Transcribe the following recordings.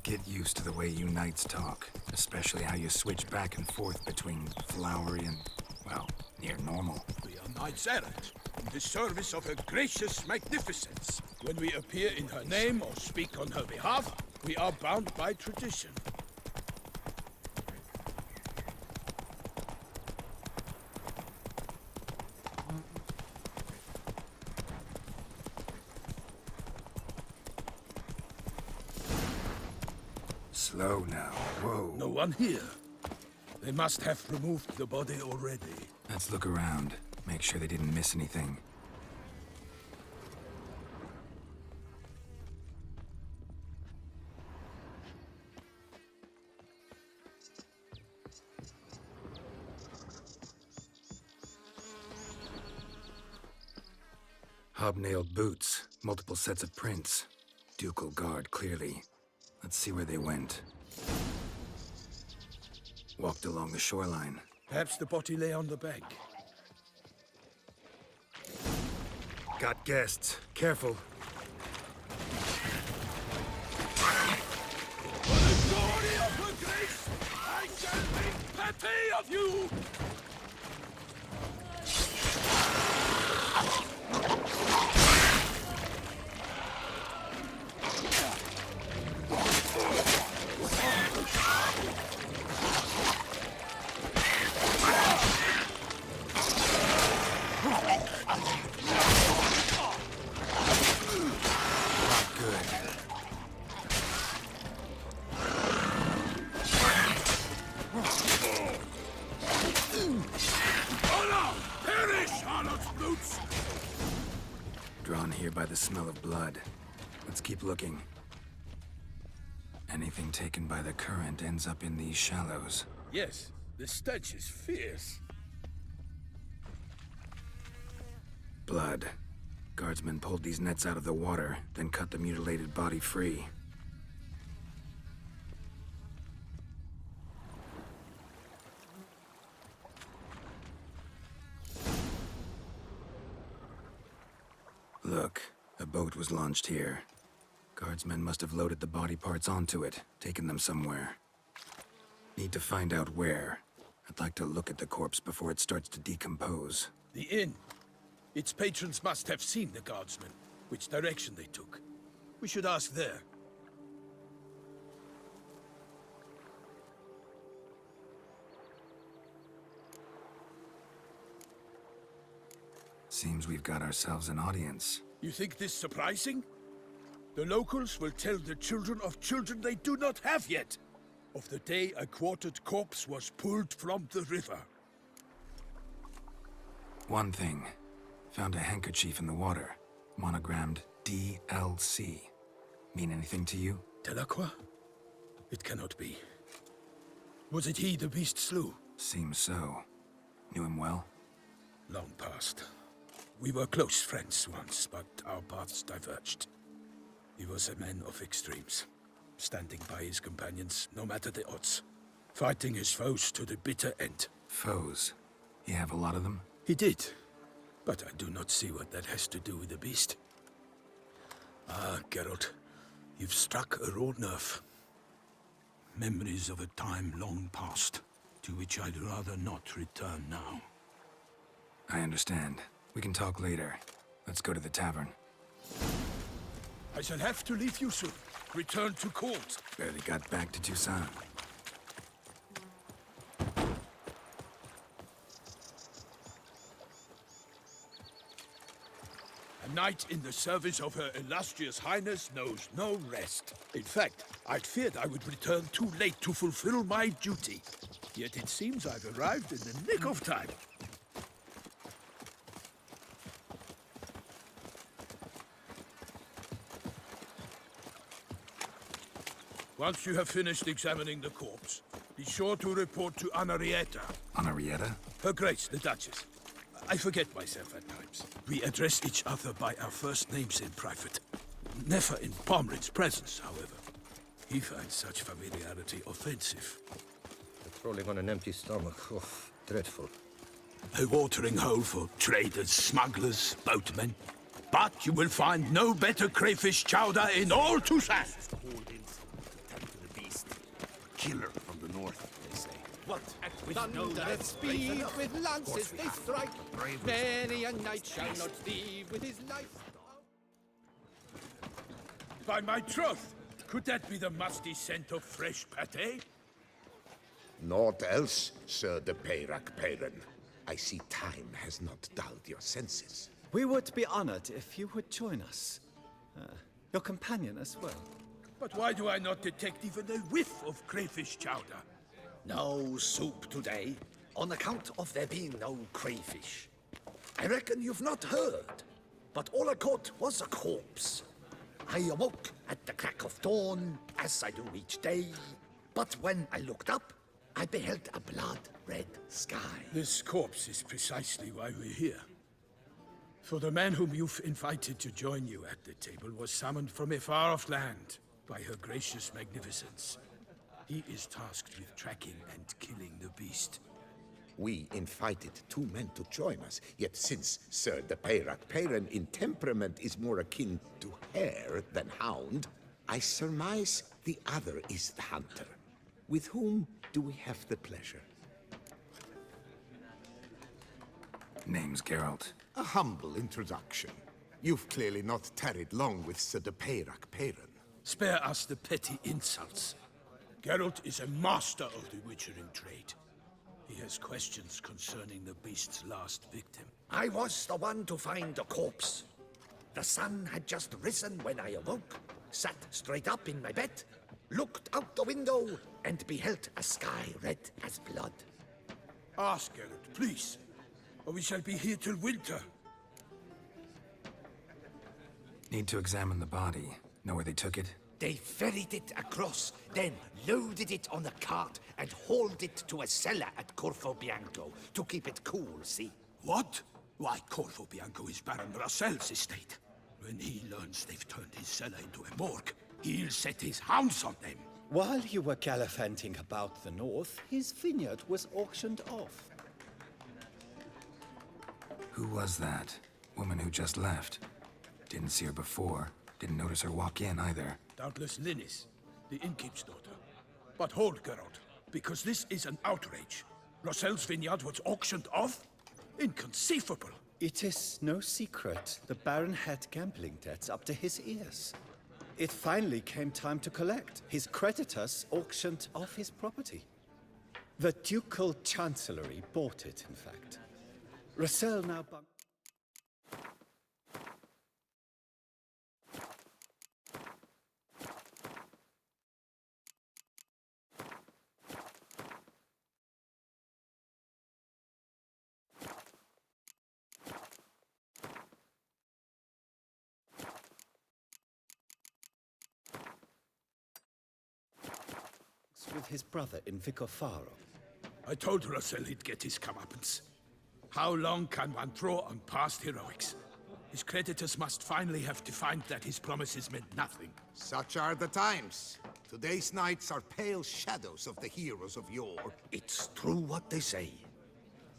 get used to the way you knights talk, especially how you switch back and forth between flowery and, well, near normal. We are knights errant, in the service of her gracious magnificence. When we appear in her name or speak on her behalf, we are bound by tradition. Slow now, whoa. No one here. They must have removed the body already. Let's look around, make sure they didn't miss anything. Hobnailed boots, multiple sets of prints. Ducal guard, clearly. Let's see where they went. Walked along the shoreline. Perhaps the body lay on the bank. Got guests. Careful. For the glory of her grace, I shall make pate of you! Drawn here by the smell of blood. Let's keep looking. Anything taken by the current ends up in these shallows. Yes, the stench is fierce. Blood. Guardsmen pulled these nets out of the water, then cut the mutilated body free. Look, a boat was launched here. Guardsmen must have loaded the body parts onto it, taken them somewhere. Need to find out where. I'd like to look at the corpse before it starts to decompose. The inn. Its patrons must have seen the guardsmen, which direction they took. We should ask there. Seems we've got ourselves an audience. You think this surprising? The locals will tell the children of children they do not have yet, of the day a quartered corpse was pulled from the river. One thing. Found a handkerchief in the water, monogrammed DLC. Mean anything to you? Delacroix? It cannot be. Was it he the beast slew? Seems so. Knew him well? Long past. We were close friends once, but our paths diverged. He was a man of extremes, standing by his companions no matter the odds, fighting his foes to the bitter end. Foes? You have a lot of them? He did, but I do not see what that has to do with the beast. Ah, Geralt, you've struck a raw nerve. Memories of a time long past, to which I'd rather not return now. I understand. We can talk later. Let's go to the tavern. I shall have to leave you soon. Return to court. Barely got back to Toussaint. A knight in the service of Her Illustrious Highness knows no rest. In fact, I'd feared I would return too late to fulfill my duty. Yet it seems I've arrived in the nick of time. Once you have finished examining the corpse, be sure to report to Anarietta. Anarietta? Her Grace, the Duchess. I forget myself at times. We address each other by our first names in private. Never in Pomrin's presence, however. He finds such familiarity offensive. Patrolling on an empty stomach. Oh, dreadful. A watering hole for traders, smugglers, boatmen. But you will find no better crayfish chowder in all Toussaint. killer from the north, they say. What? With thunder and speed, with lances they strike. Many a knight shall not leave with his life. By my troth, could that be the musty scent of fresh pate? Naught else, Sir de Peyrac Peyran. I see time has not dulled your senses. We would be honored if you would join us. Your companion as well. But why do I not detect even a whiff of crayfish chowder? No soup today, on account of there being no crayfish. I reckon you've not heard, but all I caught was a corpse. I awoke at the crack of dawn, as I do each day, but when I looked up, I beheld a blood-red sky. This corpse is precisely why we're here. For the man whom you've invited to join you at the table was summoned from a far-off land by her gracious magnificence. He is tasked with tracking and killing the beast. We invited two men to join us, yet since Sir de Peyrac Peyran in temperament is more akin to hare than hound, I surmise the other is the hunter. With whom do we have the pleasure? Name's Geralt. A humble introduction. You've clearly not tarried long with Sir de Peyrac Peyran. Spare us the petty insults. Geralt is a master of the witchering trade. He has questions concerning the beast's last victim. I was the one to find the corpse. The sun had just risen when I awoke, sat straight up in my bed, looked out the window, and beheld a sky red as blood. Ask Geralt, please, or we shall be here till winter. Need to examine the body. Know where they took it? They ferried it across, then loaded it on a cart and hauled it to a cellar at Corvo Bianco to keep it cool, see? What? Why, Corvo Bianco is Baron Russell's estate. When he learns they've turned his cellar into a morgue, he'll set his hounds on them. While you were gallivanting about the north, his vineyard was auctioned off. Who was that? Woman who just left. Didn't see her before. Didn't notice her walk in either. Doubtless Linnis, the innkeep's daughter. But hold, Geralt, because this is an outrage. Russell's vineyard was auctioned off? Inconceivable. It is no secret the Baron had gambling debts up to his ears. It finally came time to collect. His creditors auctioned off his property. The Ducal Chancellery bought it, in fact. Russell now with his brother in Vicofaro. I told Russell he'd get his comeuppance. How long can one throw on past heroics? His creditors must finally have defined that his promises meant nothing. Such are the times. Today's knights are pale shadows of the heroes of yore. It's true what they say.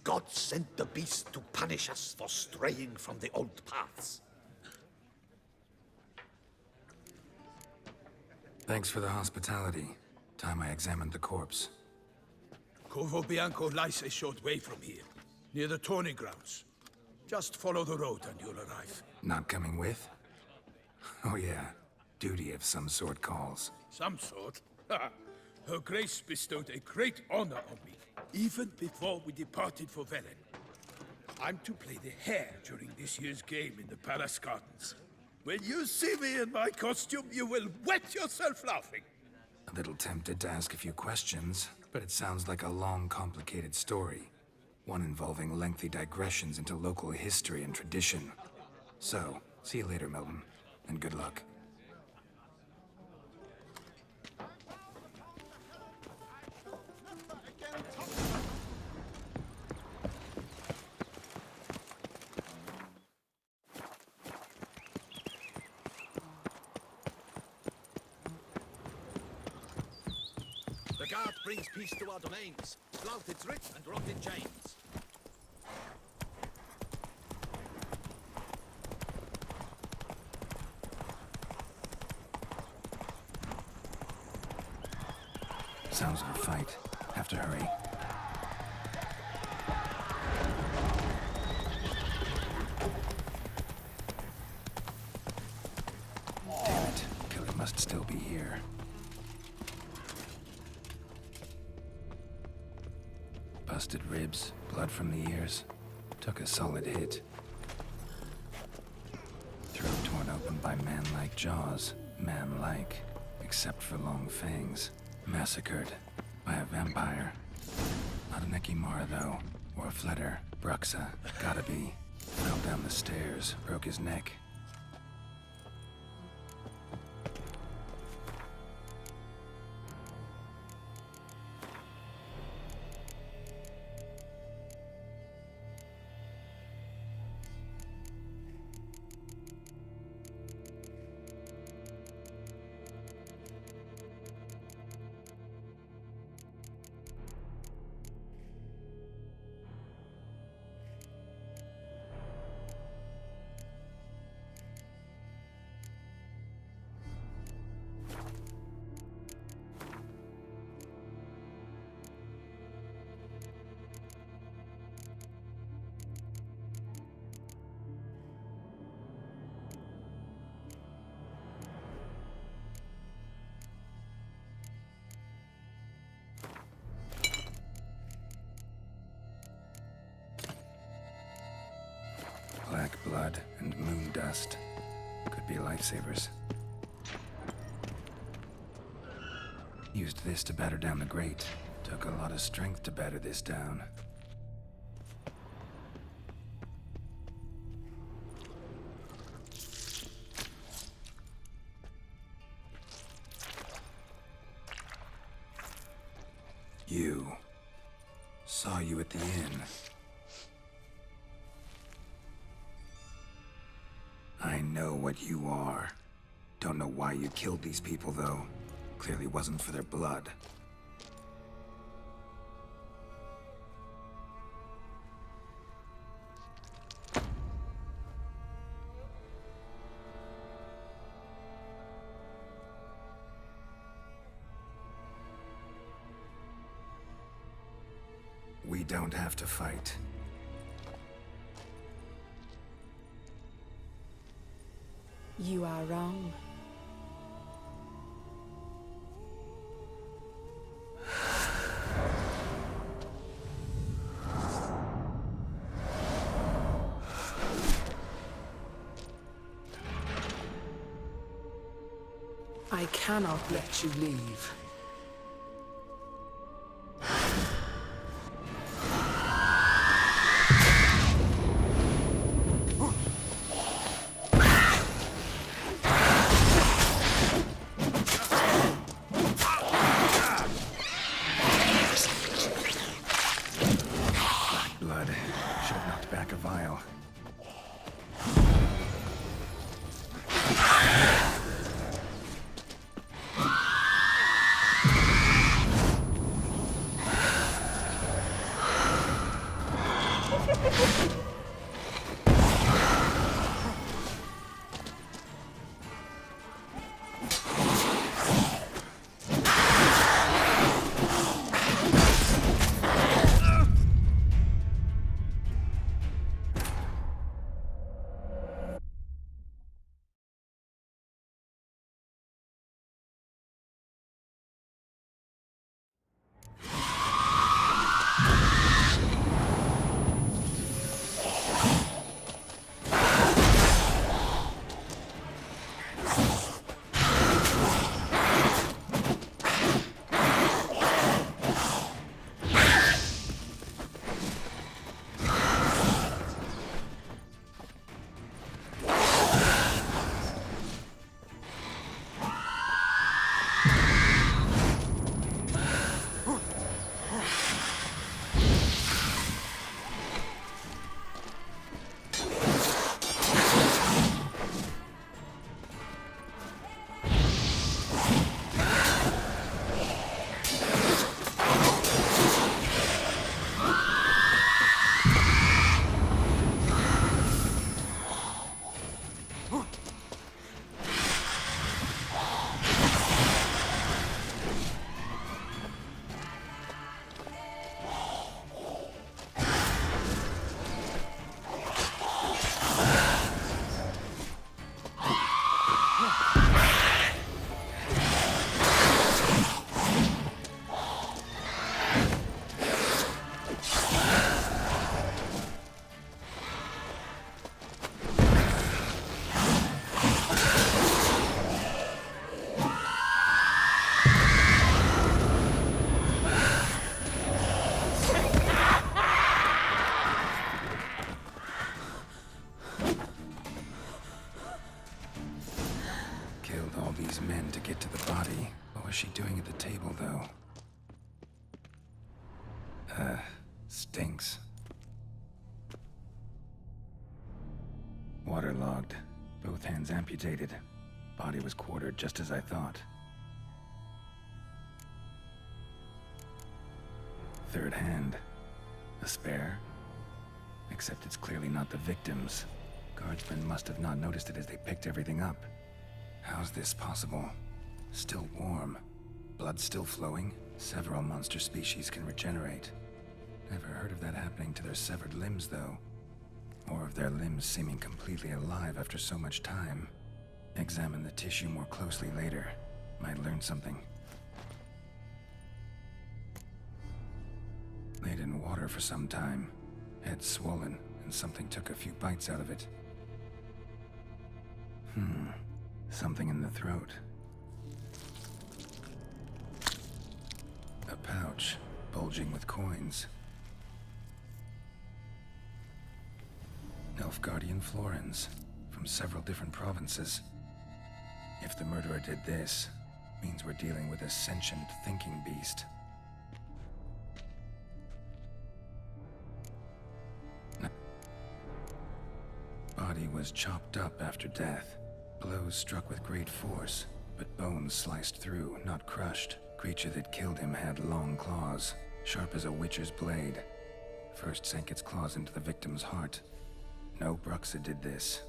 God sent the beast to punish us for straying from the old paths. Thanks for the hospitality. Time I examined the corpse. Corvo Bianco lies a short way from here, near the tourney grounds. Just follow the road and you'll arrive. Not coming with? Oh yeah, duty of some sort calls. Some sort? Her Grace bestowed a great honor on me, even before we departed for Velen. I'm to play the hare during this year's game in the Palace Gardens. When you see me in my costume, you will wet yourself laughing. A little tempted to ask a few questions, but it sounds like a long, complicated story. One involving lengthy digressions into local history and tradition. So, see you later, Milton, and good luck. The guard brings peace to our domains. Flout its writ and rot in chains. Sounds to hurry. Damn it. Killer must still be here. Busted ribs, blood from the ears. Took a solid hit. Throat torn open by man-like jaws. Man-like, except for long fangs. Massacred by a vampire. Not an Ekimara, though. Or a Fletter. Bruxa. Gotta be. Fell down the stairs, broke his neck. Black blood and moon dust. Could be lifesavers. Used this to batter down the grate. Took a lot of strength to batter this down. You. Saw you at the inn. I know what you are. Don't know why you killed these people, though. Clearly wasn't for their blood. We don't have to fight. You are wrong. I cannot let you leave. Blood. Should have knocked back a vial. Stinks. Waterlogged. Both hands amputated. Body was quartered just as I thought. Third hand. A spare? Except it's clearly not the victim's. Guardsmen must have not noticed it as they picked everything up. How's this possible? Still warm. Blood still flowing? Several monster species can regenerate. Never heard of that happening to their severed limbs, though. Or of their limbs seeming completely alive after so much time. Examine the tissue more closely later. Might learn something. Laid in water for some time. Head swollen, and something took a few bites out of it. Something in the throat. A pouch, bulging with coins. Nilfgaardian florins, from several different provinces. If the murderer did this, means we're dealing with a sentient thinking beast. Body was chopped up after death. Blows struck with great force, but bones sliced through, not crushed. Creature that killed him had long claws, sharp as a witcher's blade. First sank its claws into the victim's heart. No Bruxa did this.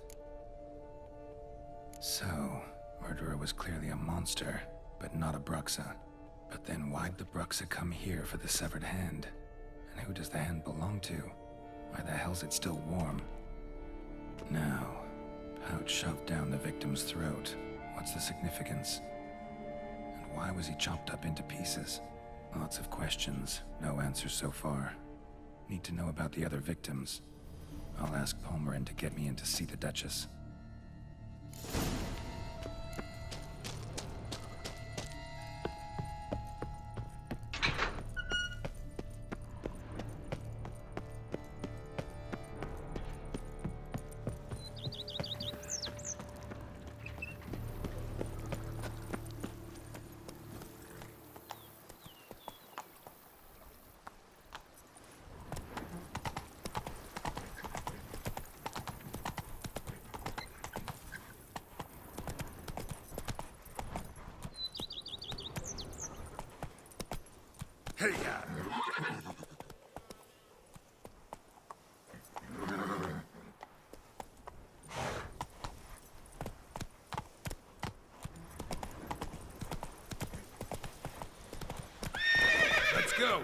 So, murderer was clearly a monster, but not a Bruxa. But then why'd the Bruxa come here for the severed hand? And who does the hand belong to? Why the hell's it still warm? Now, pouch shoved down the victim's throat. What's the significance? And why was he chopped up into pieces? Lots of questions, no answers so far. Need to know about the other victims. I'll ask Palmerin to get me in to see the Duchess. Let's go!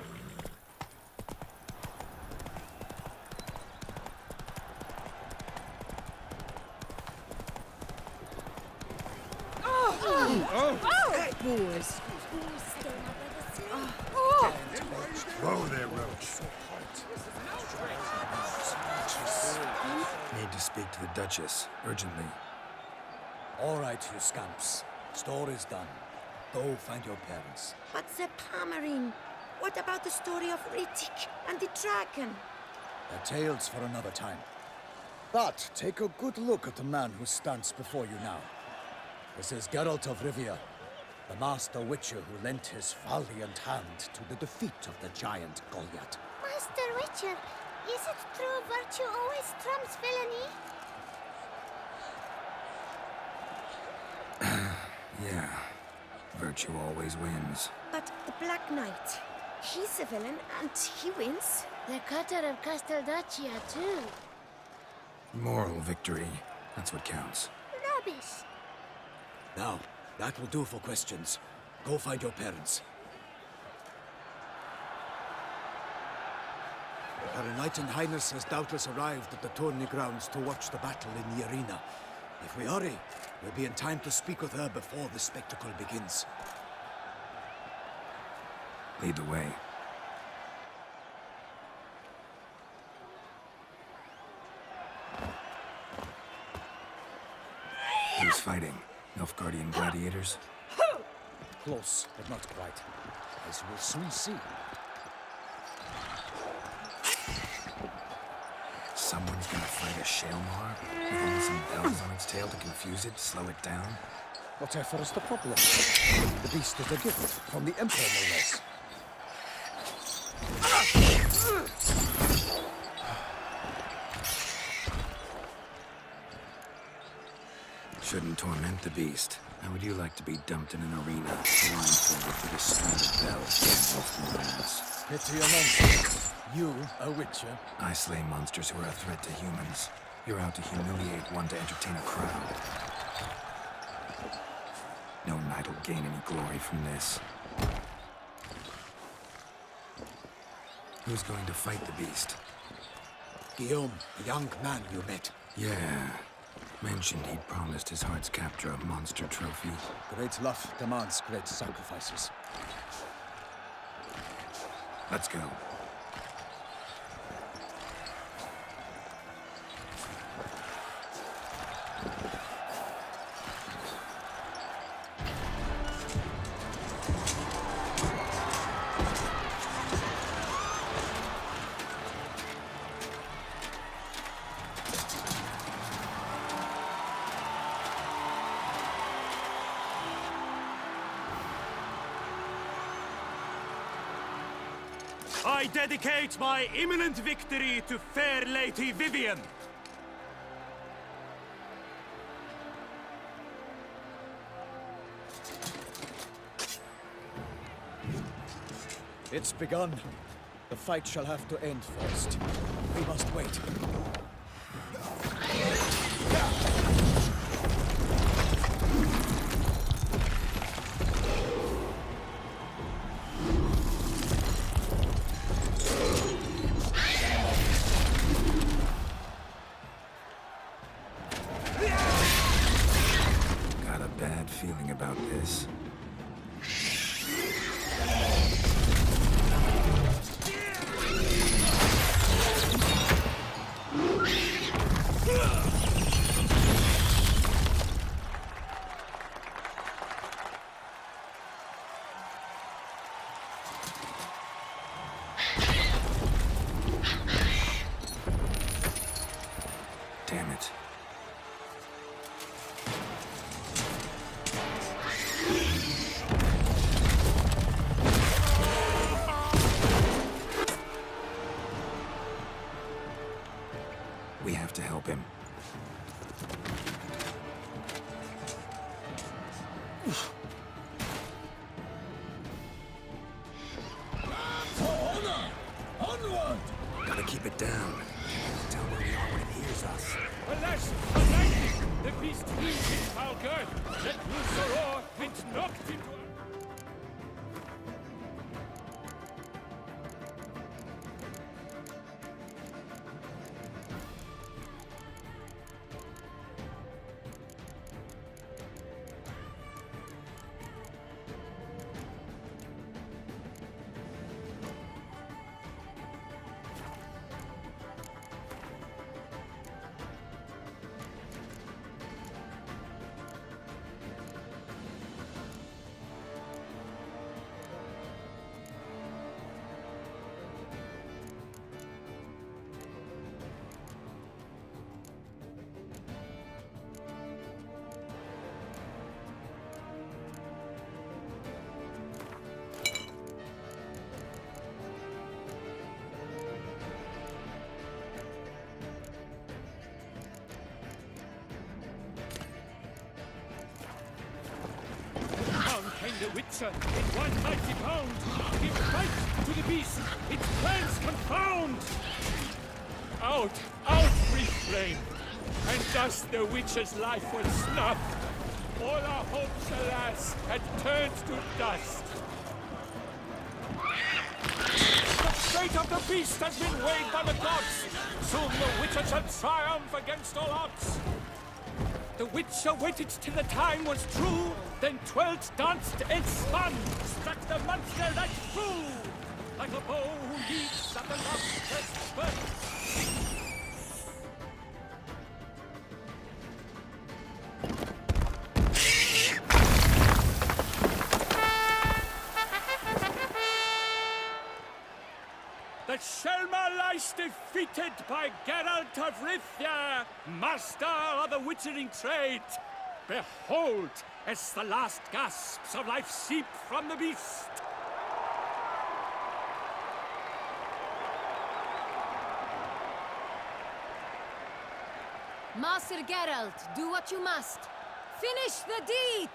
Boys. Whoa there, Roach. Need to speak to the Duchess, urgently. All right, you scamps. Story's done. Go find your parents. But Sir Palmerin, what about the story of Rittik and the dragon? They're tales for another time. But take a good look at the man who stands before you now. This is Geralt of Rivia, the master witcher who lent his valiant hand to the defeat of the giant Goliath. Master Witcher, is it true virtue always trumps villainy? Yeah. Virtue always wins. But the Black Knight, he's a villain and he wins. The cutter of Casteldacia, too. Moral victory. That's what counts. Rubbish. Now, that will do for questions. Go find your parents. Her Enlightened Highness has doubtless arrived at the tourney grounds to watch the battle in the arena. If we hurry, we'll be in time to speak with her before the spectacle begins. Lead the way. Who's fighting? Nilfgaardian gladiators? Close, but not quite. As we'll soon see. Someone's gonna fight a Shaelmar? With only some bells on its tail to confuse it, slow it down? Whatever is the problem? The beast is a gift from the Emperor, no less. Shouldn't torment the beast. How would you like to be dumped in an arena, blindfolded with a string of bells dangling through your ass? Pity a monster. You, a witcher? I slay monsters who are a threat to humans. You're out to humiliate one to entertain a crowd. No knight will gain any glory from this. Who's going to fight the beast? Guillaume, the young man you met. Yeah. Mentioned he'd promised his heart's captor a monster trophy. Great love demands great sacrifices. Let's go. I dedicate my imminent victory to fair Lady Vivian. It's begun. The fight shall have to end first. We must wait. Got a bad feeling about this. Damn it. We have to help him. Gotta keep it down. Tell where we are when it hears us. Alas, alas! The beast used his foul girth, let loose a roar, and knocked into... The Witcher, in one mighty bound, give fight to the beast, its plans confound! Out, out, brief flame, and thus the Witcher's life was snuffed. All our hopes, alas, had turned to dust. The fate of the beast has been weighed by the gods. Soon the Witcher shall triumph against all odds. The Witcher waited till the time was true, then twirled, danced, and spun, struck the monster right through, like a bow who leaps at the monster's spurt. The Shelma lies defeated by Geralt of Rivia, master of the witchering trade. Behold, as the last gasps of life seep from the beast. Master Geralt, do what you must. Finish the deed!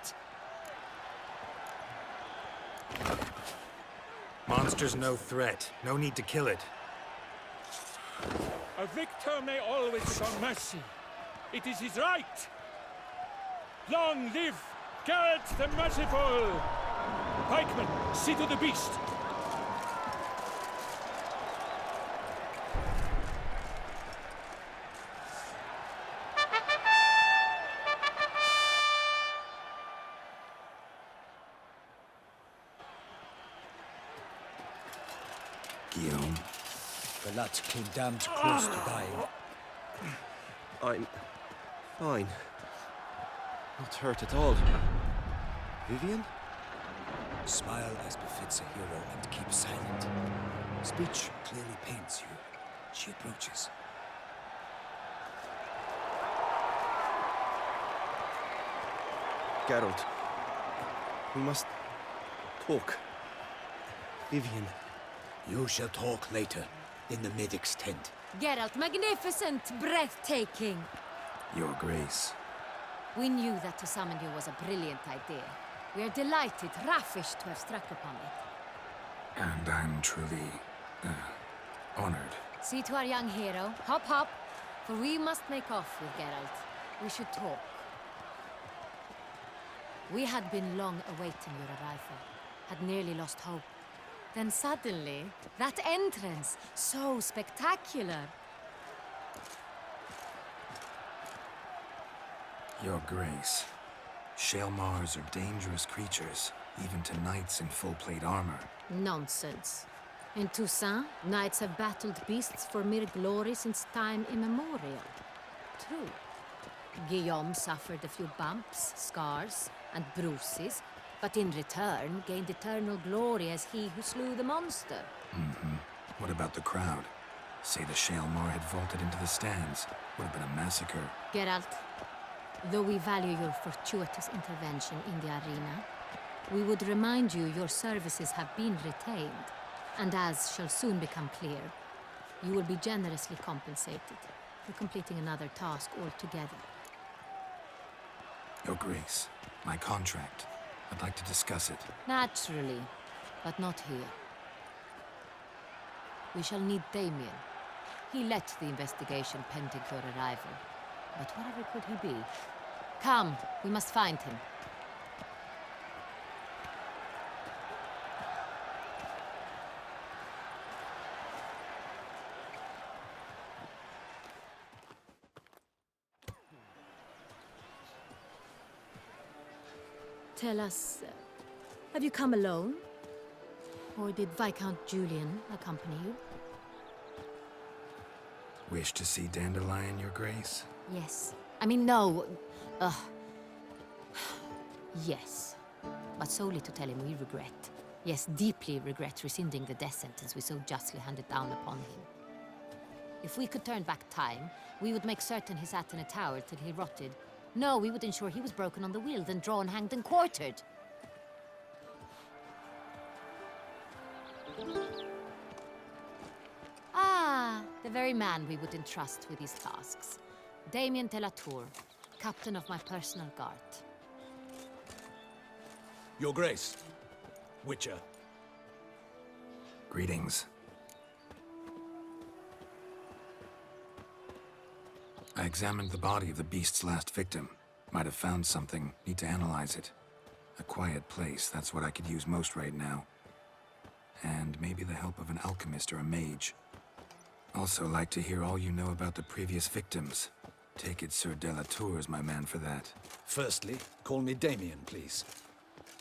Monster's no threat. No need to kill it. A victor may always show mercy. It is his right. Long live Geralt the Merciful! Pikemen, see to the beast. Guillaume. The lad came damned close to dying. I'm fine. Not hurt at all. Vivian? Smile as befits a hero and keep silent. Speech clearly pains you. She approaches. Geralt. We must talk. Vivian. You shall talk later, in the medic's tent. Geralt, magnificent, breathtaking. Your Grace. We knew that to summon you was a brilliant idea. We are delighted, ravished to have struck upon it. And I'm truly, honored. See to our young hero. Hop, hop. For we must make off with Geralt. We should talk. We had been long awaiting your arrival. Had nearly lost hope. Then suddenly, that entrance, so spectacular. Your Grace. Shaelmars are dangerous creatures, even to knights in full-plate armor. Nonsense. In Toussaint, knights have battled beasts for mere glory since time immemorial. True. Guillaume suffered a few bumps, scars, and bruises, but in return gained eternal glory as he who slew the monster. What about the crowd? Say the Shaelmar had vaulted into the stands. Would have been a massacre. Geralt, though we value your fortuitous intervention in the arena, we would remind you your services have been retained, and as shall soon become clear, you will be generously compensated for completing another task altogether. Your Grace, my contract. I'd like to discuss it. Naturally, but not here. We shall need Damien. He led the investigation pending your arrival. But whatever could he be? Come, we must find him. Tell us, have you come alone? Or did Viscount Julian accompany you? Wish to see Dandelion, Your Grace? Yes. I mean, no. Yes. But solely to tell him we regret. Yes, deeply regret rescinding the death sentence we so justly handed down upon him. If we could turn back time, we would make certain he sat in a tower till he rotted. No, we would ensure he was broken on the wheel, then drawn, hanged, and quartered. Ah, the very man we would entrust with these tasks. Damien de la Tour, captain of my personal guard. Your Grace. Witcher. Greetings. I examined the body of the beast's last victim. Might have found something. Need to analyze it. A quiet place, that's what I could use most right now. And maybe the help of an alchemist or a mage. Also like to hear all you know about the previous victims. Take it Sir de la Tour is my man for that. Firstly, call me Damien, please.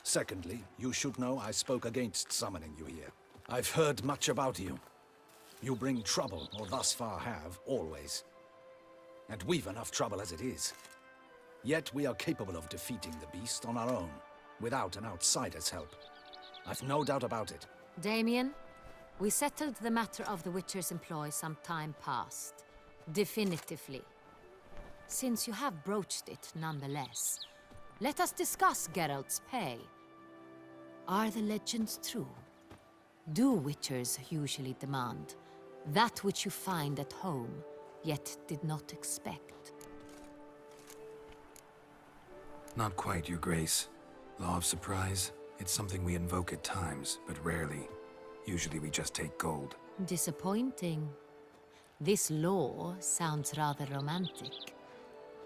Secondly, you should know I spoke against summoning you here. I've heard much about you. You bring trouble, or thus far have, always. And we've enough trouble as it is. Yet we are capable of defeating the beast on our own, without an outsider's help. I've no doubt about it. Damien, we settled the matter of the Witcher's employ some time past. Definitively. Since you have broached it nonetheless, let us discuss Geralt's pay. Are the legends true? Do Witchers usually demand that which you find at home, yet did not expect? Not quite, Your Grace. Law of surprise, it's something we invoke at times, but rarely. Usually we just take gold. Disappointing. This law sounds rather romantic.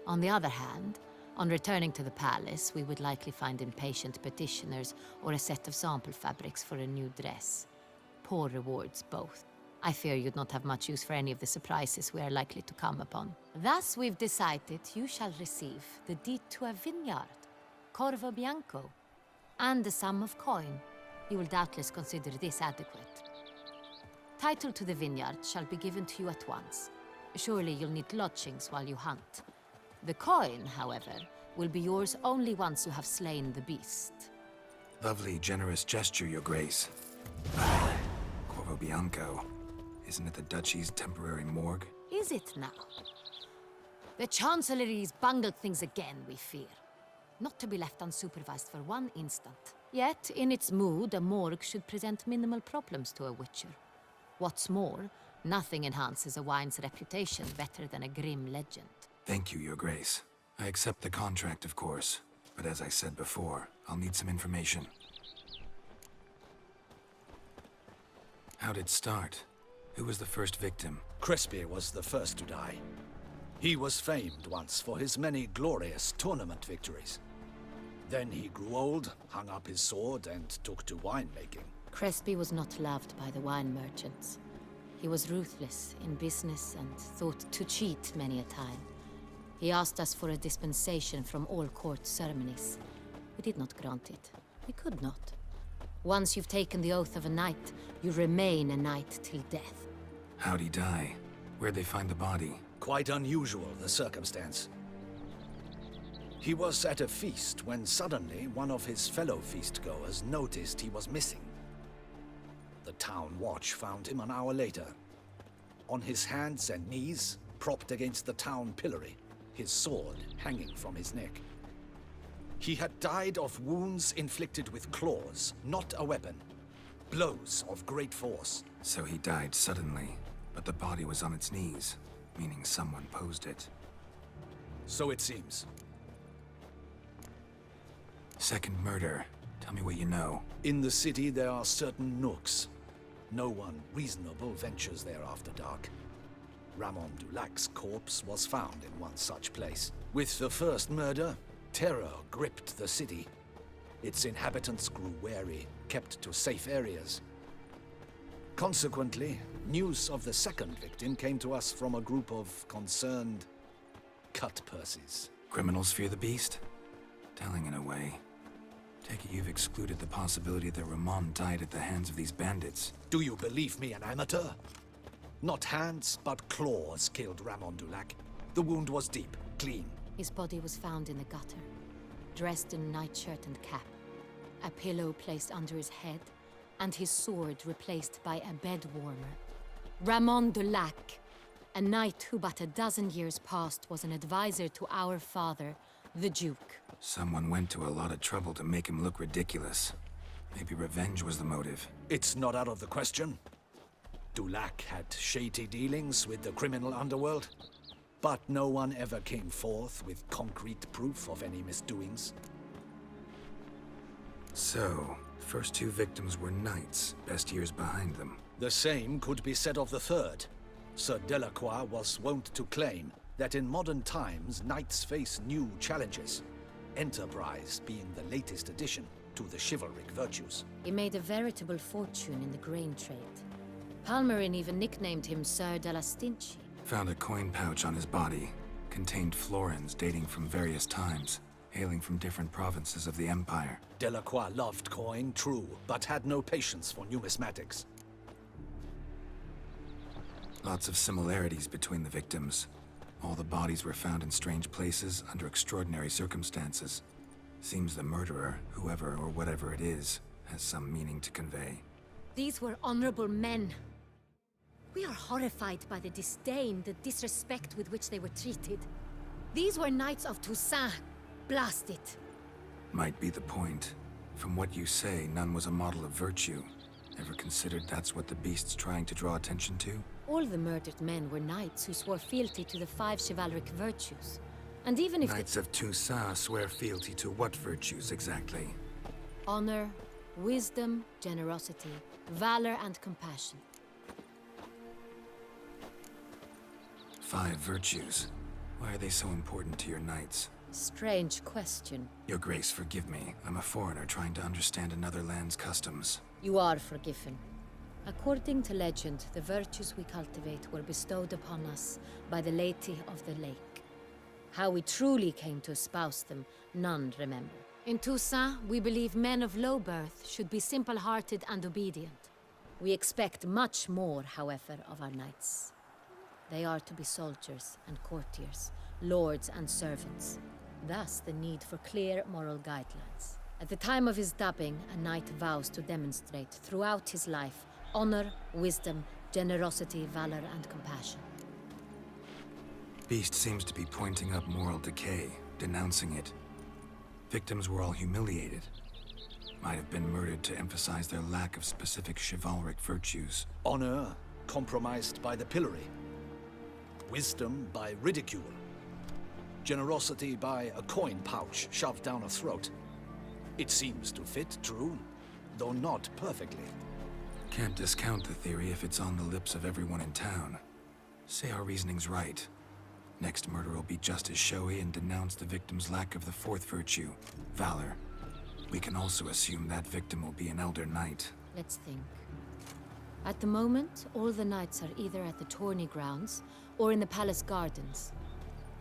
On the other hand, on returning to the palace, we would likely find impatient petitioners or a set of sample fabrics for a new dress. Poor rewards, both. I fear you'd not have much use for any of the surprises we are likely to come upon. Thus, we've decided you shall receive the deed to a vineyard, Corvo Bianco, and the sum of coin. You will doubtless consider this adequate. Title to the vineyard shall be given to you at once. Surely you'll need lodgings while you hunt. The coin, however, will be yours only once you have slain the beast. Lovely, generous gesture, Your Grace. Corvo Bianco. Isn't it the Duchy's temporary morgue? Is it now? The Chancellery's bungled things again, we fear. Not to be left unsupervised for one instant. Yet, in its mood, a morgue should present minimal problems to a witcher. What's more, nothing enhances a wine's reputation better than a grim legend. Thank you, Your Grace. I accept the contract, of course. But as I said before, I'll need some information. How'd it start? Who was the first victim? Crespi was the first to die. He was famed once for his many glorious tournament victories. Then he grew old, hung up his sword, and took to winemaking. Crespi was not loved by the wine merchants. He was ruthless in business and thought to cheat many a time. He asked us for a dispensation from all court ceremonies. We did not grant it. We could not. Once you've taken the oath of a knight, you remain a knight till death. How'd he die? Where'd they find the body? Quite unusual, the circumstance. He was at a feast when suddenly one of his fellow feastgoers noticed he was missing. The town watch found him an hour later. On his hands and knees, propped against the town pillory, his sword hanging from his neck. He had died of wounds inflicted with claws, not a weapon. Blows of great force. So he died suddenly, but the body was on its knees, meaning someone posed it. So it seems. Second murder. Tell me what you know. In the city there are certain nooks. No one reasonable ventures there after dark. Ramon Dulac's corpse was found in one such place. With the first murder, terror gripped the city. Its inhabitants grew wary, kept to safe areas. Consequently, news of the second victim came to us from a group of concerned cut-purses. Criminals fear the beast? Telling in a way. Take it you've excluded the possibility that Ramon died at the hands of these bandits. Do you believe me an amateur? Not hands, but claws killed Ramon Dulac. The wound was deep, clean. His body was found in the gutter, dressed in nightshirt and cap, a pillow placed under his head, and his sword replaced by a bed warmer. Ramon Dulac, a knight who but a dozen years past was an advisor to our father, the Duke. Someone went to a lot of trouble to make him look ridiculous. Maybe revenge was the motive. It's not out of the question. Dulac had shady dealings with the criminal underworld, but no one ever came forth with concrete proof of any misdoings. So, first two victims were knights, best years behind them. The same could be said of the third. Sir Delacroix was wont to claim that in modern times knights face new challenges, enterprise being the latest addition to the chivalric virtues. He made a veritable fortune in the grain trade. Palmerin even nicknamed him Sir de la Stinchi. Found a coin pouch on his body. Contained florins dating from various times, hailing from different provinces of the Empire. Delacroix loved coin, true, but had no patience for numismatics. Lots of similarities between the victims. All the bodies were found in strange places under extraordinary circumstances. Seems the murderer, whoever or whatever it is, has some meaning to convey. These were honorable men. We are horrified by the disdain, the disrespect with which they were treated. These were knights of Toussaint. Blast it. Might be the point. From what you say, none was a model of virtue. Ever considered that's what the beast's trying to draw attention to? All the murdered men were knights who swore fealty to the 5 chivalric virtues, And even if Knights of Toussaint swear fealty to what virtues exactly? honor, wisdom, generosity, valor, and compassion. 5 virtues. Why are they so important to your knights? Strange question. Your Grace, forgive me. I'm a foreigner trying to understand another land's customs. You are forgiven. According to legend, the virtues we cultivate were bestowed upon us by the Lady of the Lake. How we truly came to espouse them, none remember. In Toussaint, we believe men of low birth should be simple-hearted and obedient. We expect much more, however, of our knights. They are to be soldiers and courtiers, lords and servants. Thus, the need for clear moral guidelines. At the time of his dubbing, a knight vows to demonstrate throughout his life honor, wisdom, generosity, valor, and compassion. Beast seems to be pointing up moral decay, denouncing it. Victims were all humiliated. Might have been murdered to emphasize their lack of specific chivalric virtues. Honor compromised by the pillory. Wisdom by ridicule. Generosity by a coin pouch shoved down a throat. It seems to fit true, though not perfectly. Can't discount the theory if it's on the lips of everyone in town. Say our reasoning's right. Next murder will be just as showy and denounce the victim's lack of the 4th virtue, valor. We can also assume that victim will be an elder knight. Let's think. At the moment, all the knights are either at the tourney grounds or in the palace gardens.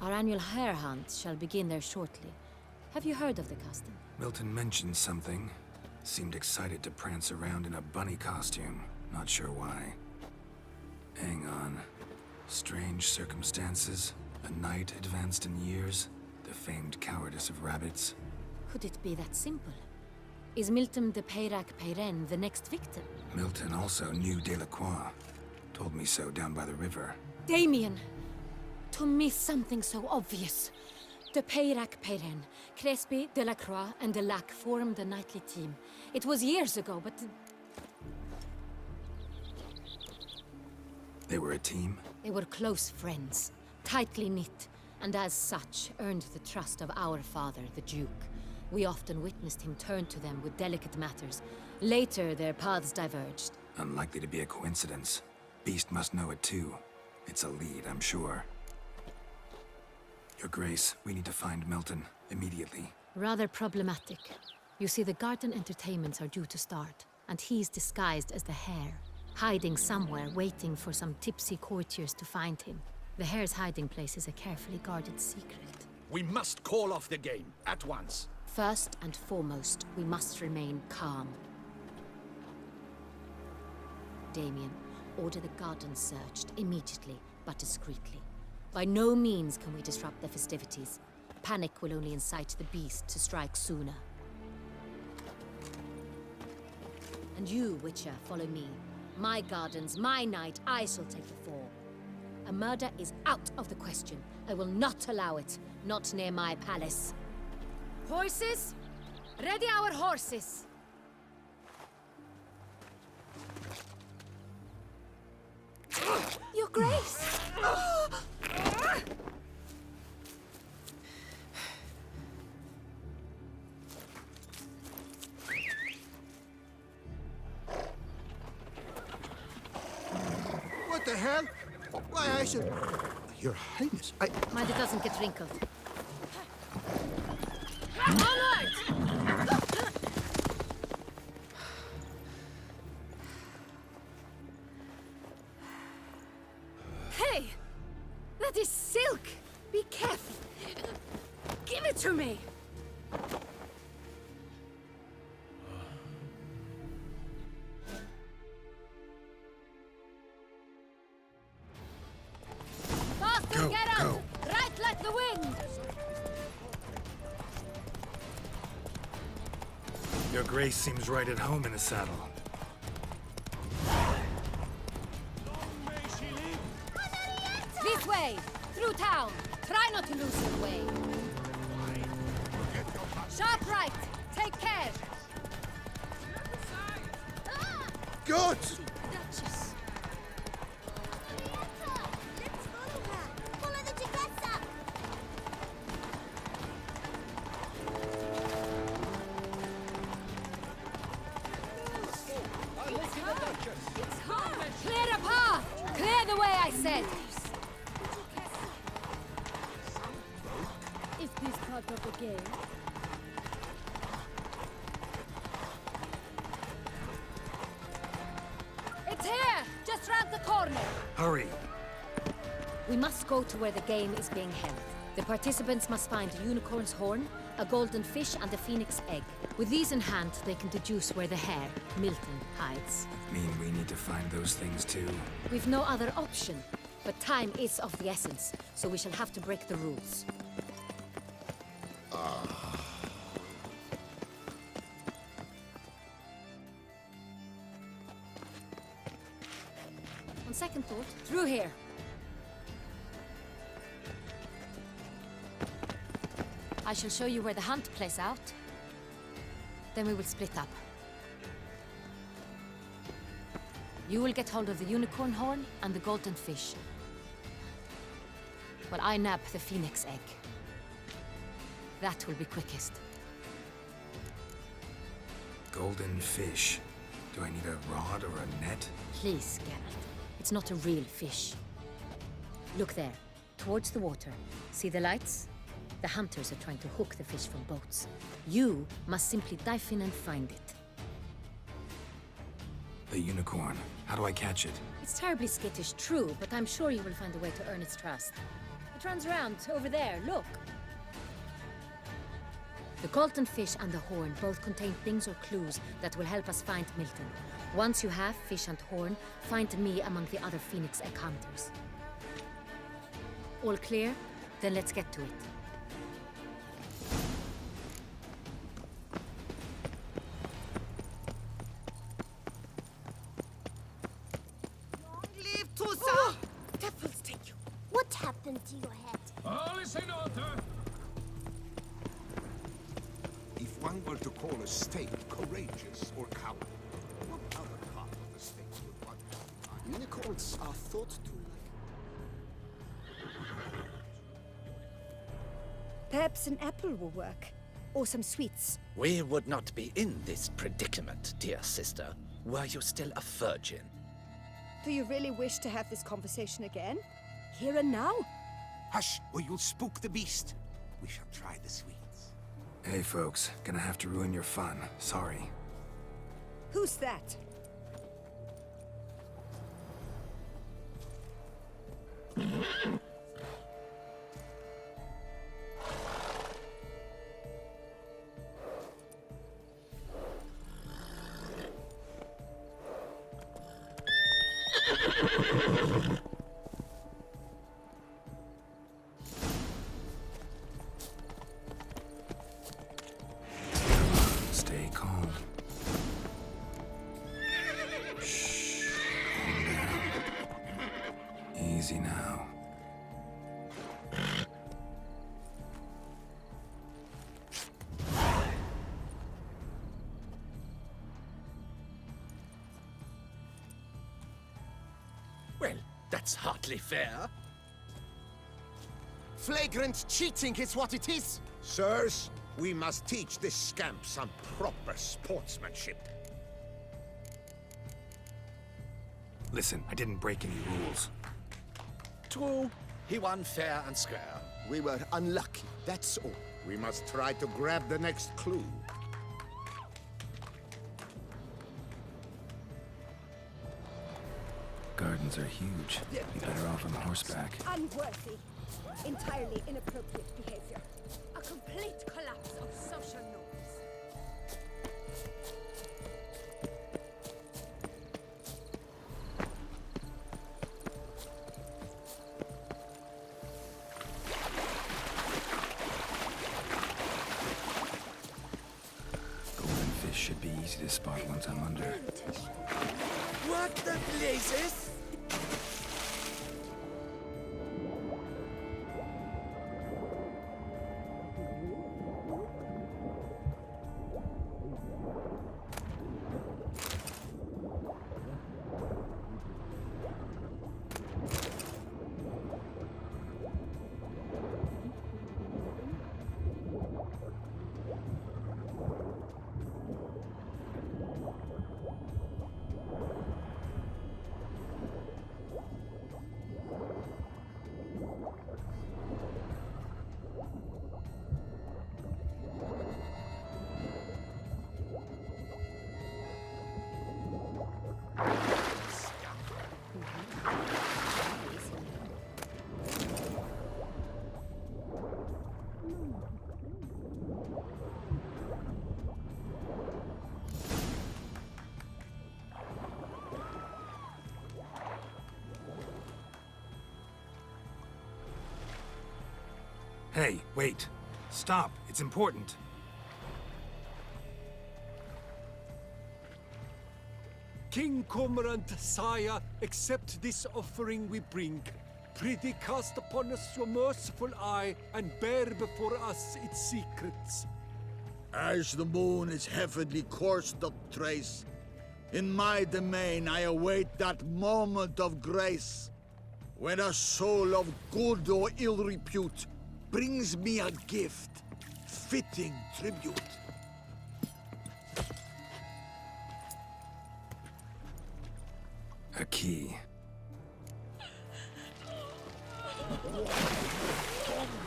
Our annual hare hunt shall begin there shortly. Have you heard of the custom? Milton mentioned something. Seemed excited to prance around in a bunny costume. Not sure why. Hang on. Strange circumstances. A knight advanced in years. The famed cowardice of rabbits. Could it be that simple? Is Milton de Peyrac-Peyren the next victim? Milton also knew Delacroix. Told me so down by the river. Damien! To miss something so obvious. De Peyrac-Peyren, Crespi, Delacroix, and Delac formed a knightly team. It was years ago, but... They were a team? They were close friends, tightly knit, and as such earned the trust of our father, the Duke. We often witnessed him turn to them with delicate matters. Later, their paths diverged. Unlikely to be a coincidence. Beast must know it too. It's a lead, I'm sure. Your Grace, we need to find Milton, immediately. Rather problematic. You see, the garden entertainments are due to start, and he's disguised as the hare, hiding somewhere, waiting for some tipsy courtiers to find him. The hare's hiding place is a carefully guarded secret. We must call off the game, at once. First and foremost, we must remain calm. Damien, order the garden searched immediately, but discreetly. By no means can we disrupt the festivities. Panic will only incite the beast to strike sooner. And you, Witcher, follow me. My gardens, my night, I shall take the fall. A murder is out of the question. I will not allow it. Not near my palace. Horses? Ready our horses! Your Grace! What the hell? Why, I should... Your Highness, Mind it doesn't get wrinkled. Onward! Hey! That is silk! Be careful! Give it to me! Faster, get out! Right like the wind! Your Grace seems right at home in a saddle. This way! Through town! Try not to lose your way! Sharp right! Take care! God! Duchess! Let's follow her. Follow the Jagessa. I said! Is this part of the game? It's here! Just round the corner! Hurry! We must go to where the game is being held. The participants must find a unicorn's horn, a golden fish, and a phoenix egg. With these in hand, they can deduce where the hare, Milton, hides. Mean we need to find those things too? We've no other option. But time is of the essence, so we shall have to break the rules. On second thought, through here. I shall show you where the hunt plays out. Then we will split up. You will get hold of the unicorn horn and the golden fish. While I nab the phoenix egg. That will be quickest. Golden fish. Do I need a rod or a net? Please, Geralt. It's not a real fish. Look there, towards the water. See the lights? The hunters are trying to hook the fish from boats. You must simply dive in and find it. The unicorn. How do I catch it? It's terribly skittish, true, but I'm sure you will find a way to earn its trust. It runs around over there, look. The golden fish and the horn both contain things or clues that will help us find Milton. Once you have fish and horn, find me among the other phoenix egg hunters. All clear? Then let's get to it. Leave Tusa! Devils take you. What happened to your head? Alles in order! If one were to call a state courageous or coward, what other part of the state would one have? Unicorns are thought to Perhaps an apple will work. Or some sweets. We would not be in this predicament, dear sister, were you still a virgin. Do you really wish to have this conversation again? Here and now? Hush, or you'll spook the beast. We shall try the sweets. Hey folks, gonna have to ruin your fun. Sorry. Who's that? Stay calm. Shh. Calm down. Easy now. Well, that's hardly fair. Flagrant cheating is what it is! Sirs, we must teach this scamp some proper sportsmanship. Listen, I didn't break any rules. True, he won fair and square. We were unlucky, that's all. We must try to grab the next clue. Gardens are huge. Be better off on horseback. Unworthy. Entirely inappropriate behavior. A complete collapse of social norms. Golden fish should be easy to spot once I'm under. What the blazes? Hey, wait. Stop. It's important. King Cormorant, sire, accept this offering we bring. Prithee cast upon us your merciful eye, and bear before us its secrets. As the moon is heavily coursed up trace, in my domain I await that moment of grace, when a soul of good or ill repute brings me a gift, fitting tribute. A key.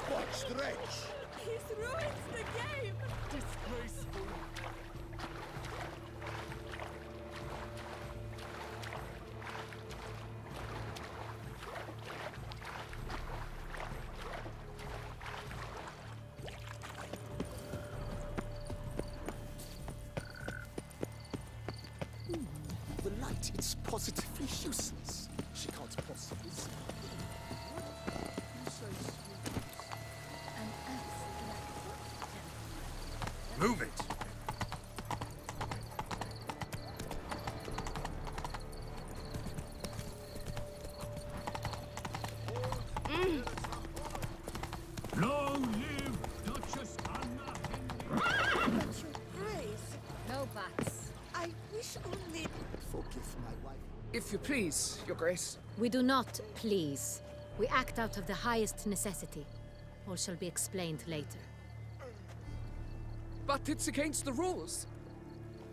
What stretch? He's ruined the game! Disgraceful. The light, it's positively useless. She can't possibly see. Move it! Long live Duchess Anna But your grace, No buts. I wish only... Forgive my wife. If you please, Your Grace. We do not please. We act out of the highest necessity. All shall be explained later. But it's against the rules.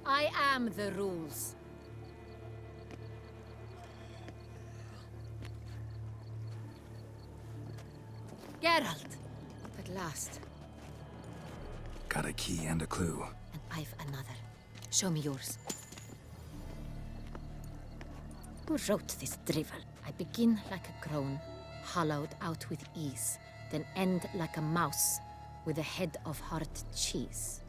I am the rules. Geralt! At last. Got a key and a clue. And I've another. Show me yours. Who wrote this drivel? I begin like a crone, hollowed out with ease, then end like a mouse, with a head of hard cheese.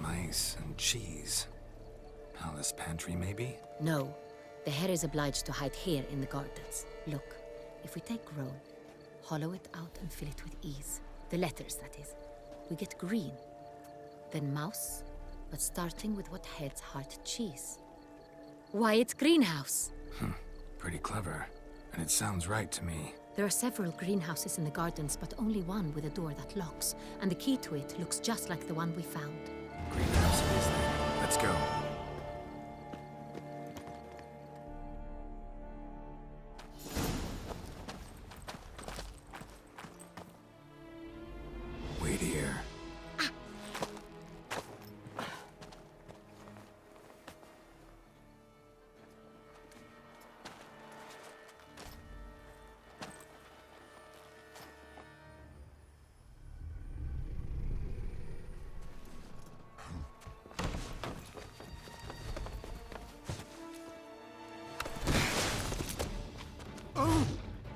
Mice and cheese. Palace pantry, maybe? No, the hare is obliged to hide here in the gardens. Look, if we take roan, hollow it out and fill it with ease. The letters, that is. We get green. Then mouse, but starting with what heads heart cheese. Why, it's greenhouse. Pretty clever. And it sounds right to me. There are several greenhouses in the gardens, but only one with a door that locks. And the key to it looks just like the one we found. Greenhouse it is then. Let's go. Wait here.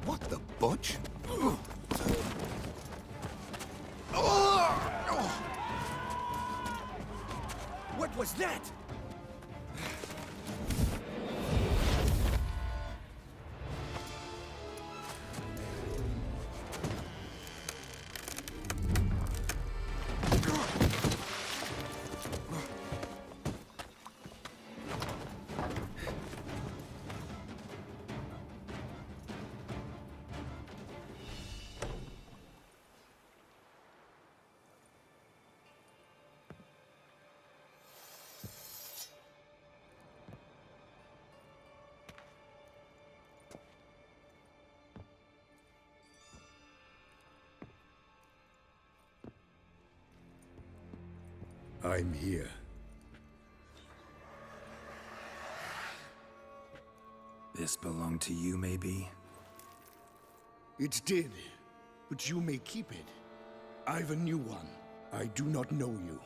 What the butch? What was that? I'm here. This belonged to you, maybe? It did, but you may keep it. I've a new one. I do not know you.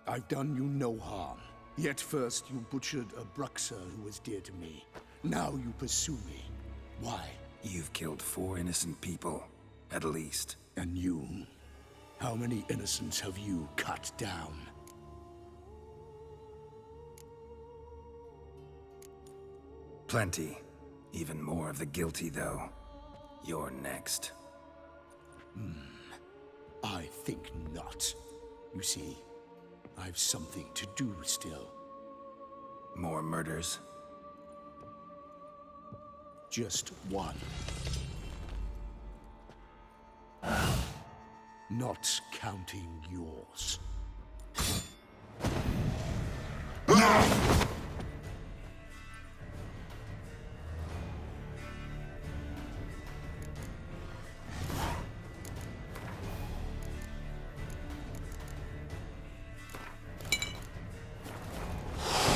I've done you no harm. Yet first you butchered a Bruxer who was dear to me. Now you pursue me. Why? You've killed 4 innocent people, at least. And you? How many innocents have you cut down? Plenty. Even more of the guilty, though. You're next. I think not. You see, I've something to do still. More murders? Just one. Not counting yours.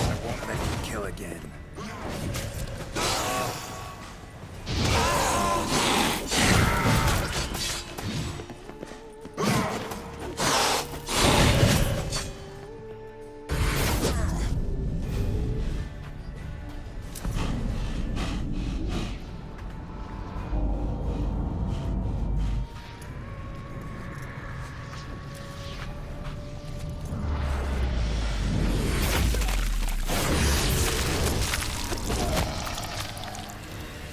I won't let you kill again.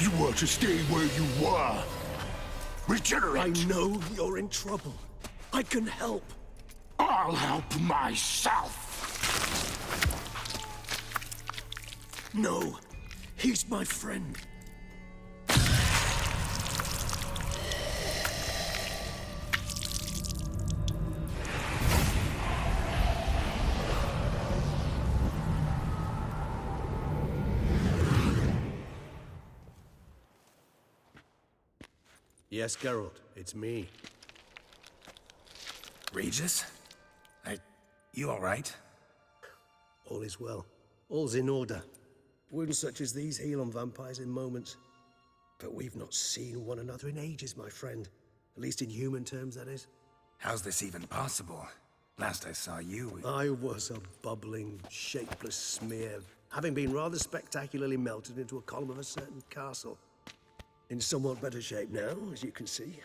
You were to stay where you were. Regenerate. I know you're in trouble. I can help. I'll help myself. No, he's my friend. Yes, Geralt, it's me. Regis? You alright? All is well. All's in order. Wounds such as these heal on vampires in moments. But we've not seen one another in ages, my friend. At least in human terms, that is. How's this even possible? Last I saw you... I was a bubbling, shapeless smear, having been rather spectacularly melted into a column of a certain castle. In somewhat better shape now, as you can see.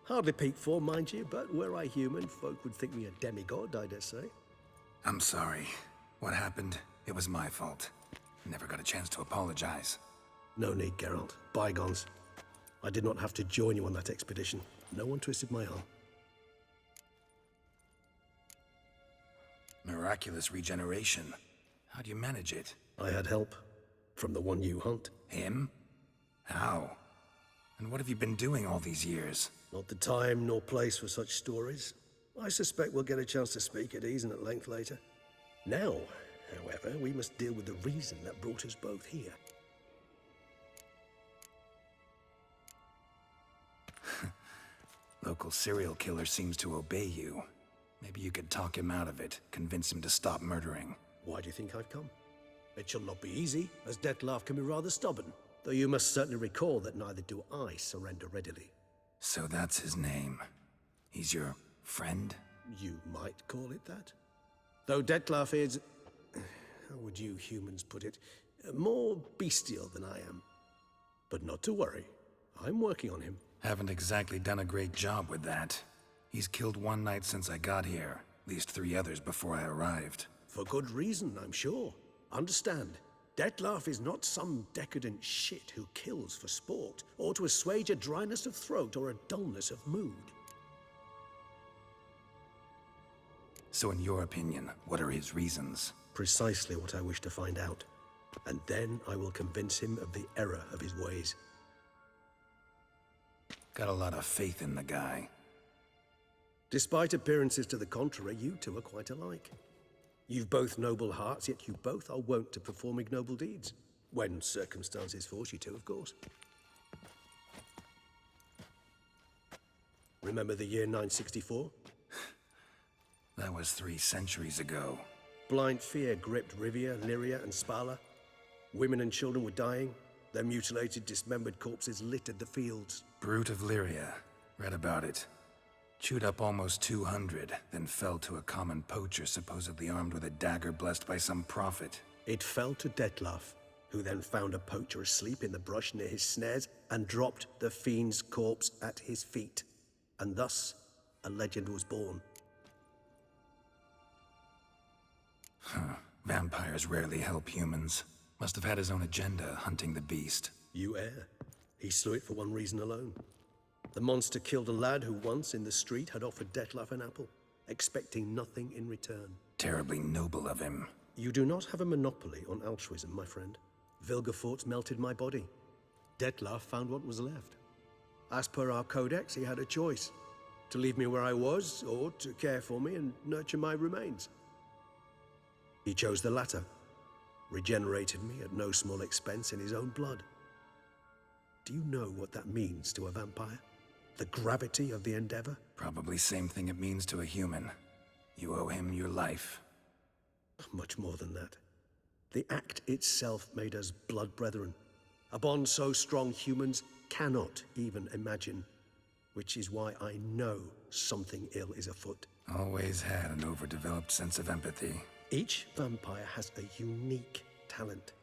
Hardly peak form, mind you, but were I human, folk would think me a demigod, I dare say. I'm sorry. What happened? It was my fault. Never got a chance to apologize. No need, Geralt. Bygones. I did not have to join you on that expedition. No one twisted my arm. Miraculous regeneration. How do you manage it? I had help. From the one you hunt. Him? How? And what have you been doing all these years? Not the time nor place for such stories. I suspect we'll get a chance to speak at ease and at length later. Now, however, we must deal with the reason that brought us both here. Local serial killer seems to obey you. Maybe you could talk him out of it, convince him to stop murdering. Why do you think I've come? It shall not be easy, as Dettlaff can be rather stubborn. Though you must certainly recall that neither do I surrender readily. So that's his name. He's your friend? You might call it that. Though Dettlaff is... how would you humans put it? More bestial than I am. But not to worry. I'm working on him. Haven't exactly done a great job with that. He's killed one night since I got here. At least 3 others before I arrived. For good reason, I'm sure. Understand, Dettlaff is not some decadent shit who kills for sport, or to assuage a dryness of throat or a dullness of mood. So in your opinion, what are his reasons? Precisely what I wish to find out. And then I will convince him of the error of his ways. Got a lot of faith in the guy. Despite appearances to the contrary, you two are quite alike. You've both noble hearts, yet you both are wont to perform ignoble deeds. When circumstances force you to, of course. Remember the year 964? That was 3 centuries ago. Blind fear gripped Rivia, Lyria, and Spala. Women and children were dying. Their mutilated, dismembered corpses littered the fields. Brute of Lyria. Read about it. Chewed up almost 200, then fell to a common poacher supposedly armed with a dagger blessed by some prophet. It fell to Dettlaff, who then found a poacher asleep in the brush near his snares and dropped the fiend's corpse at his feet. And thus, a legend was born. Vampires rarely help humans. Must have had his own agenda, hunting the beast. You err. He slew it for one reason alone. The monster killed a lad who once, in the street, had offered Dettlaff an apple, expecting nothing in return. Terribly noble of him. You do not have a monopoly on altruism, my friend. Vilgefortz melted my body. Dettlaff found what was left. As per our codex, he had a choice. To leave me where I was, or to care for me and nurture my remains. He chose the latter. Regenerated me at no small expense in his own blood. Do you know what that means to a vampire? The gravity of the endeavor? Probably same thing it means to a human. You owe him your life. Much more than that. The act itself made us blood brethren. A bond so strong humans cannot even imagine. Which is why I know something ill is afoot. Always had an overdeveloped sense of empathy. Each vampire has a unique talent.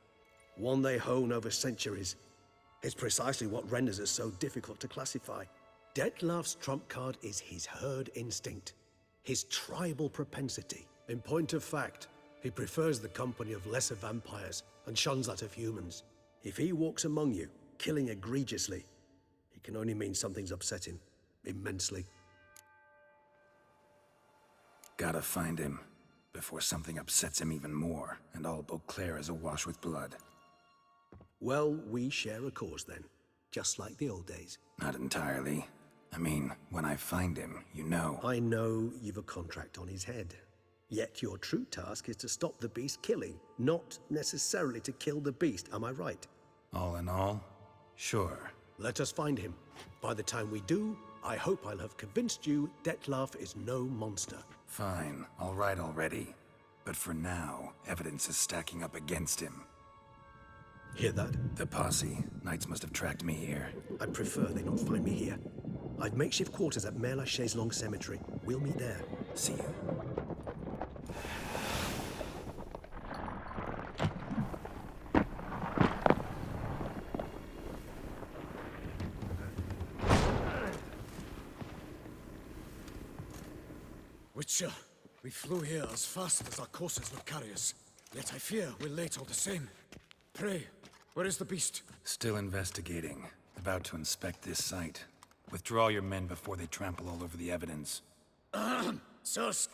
One they hone over centuries. It's precisely what renders us so difficult to classify. Dettlaff's trump card is his herd instinct. His tribal propensity. In point of fact, he prefers the company of lesser vampires and shuns that of humans. If he walks among you, killing egregiously, it can only mean something's upsetting. Immensely. Gotta find him, before something upsets him even more, and all Beauclair is awash with blood. Well, we share a cause then. Just like the old days. Not entirely. I mean, when I find him, you know. I know you've a contract on his head. Yet your true task is to stop the beast killing, not necessarily to kill the beast, am I right? All in all, sure. Let us find him. By the time we do, I hope I'll have convinced you Dettlaff is no monster. Fine, all right already. But for now, evidence is stacking up against him. Hear that? The posse. Knights must have tracked me here. I prefer they not find me here. I've makeshift quarters at Mère Lachaise Long Cemetery. We'll meet there. See you. Witcher, we flew here as fast as our courses would carry us. Yet I fear we're late all the same. Pray, where is the beast? Still investigating. About to inspect this site. Withdraw your men before they trample all over the evidence. Sirs,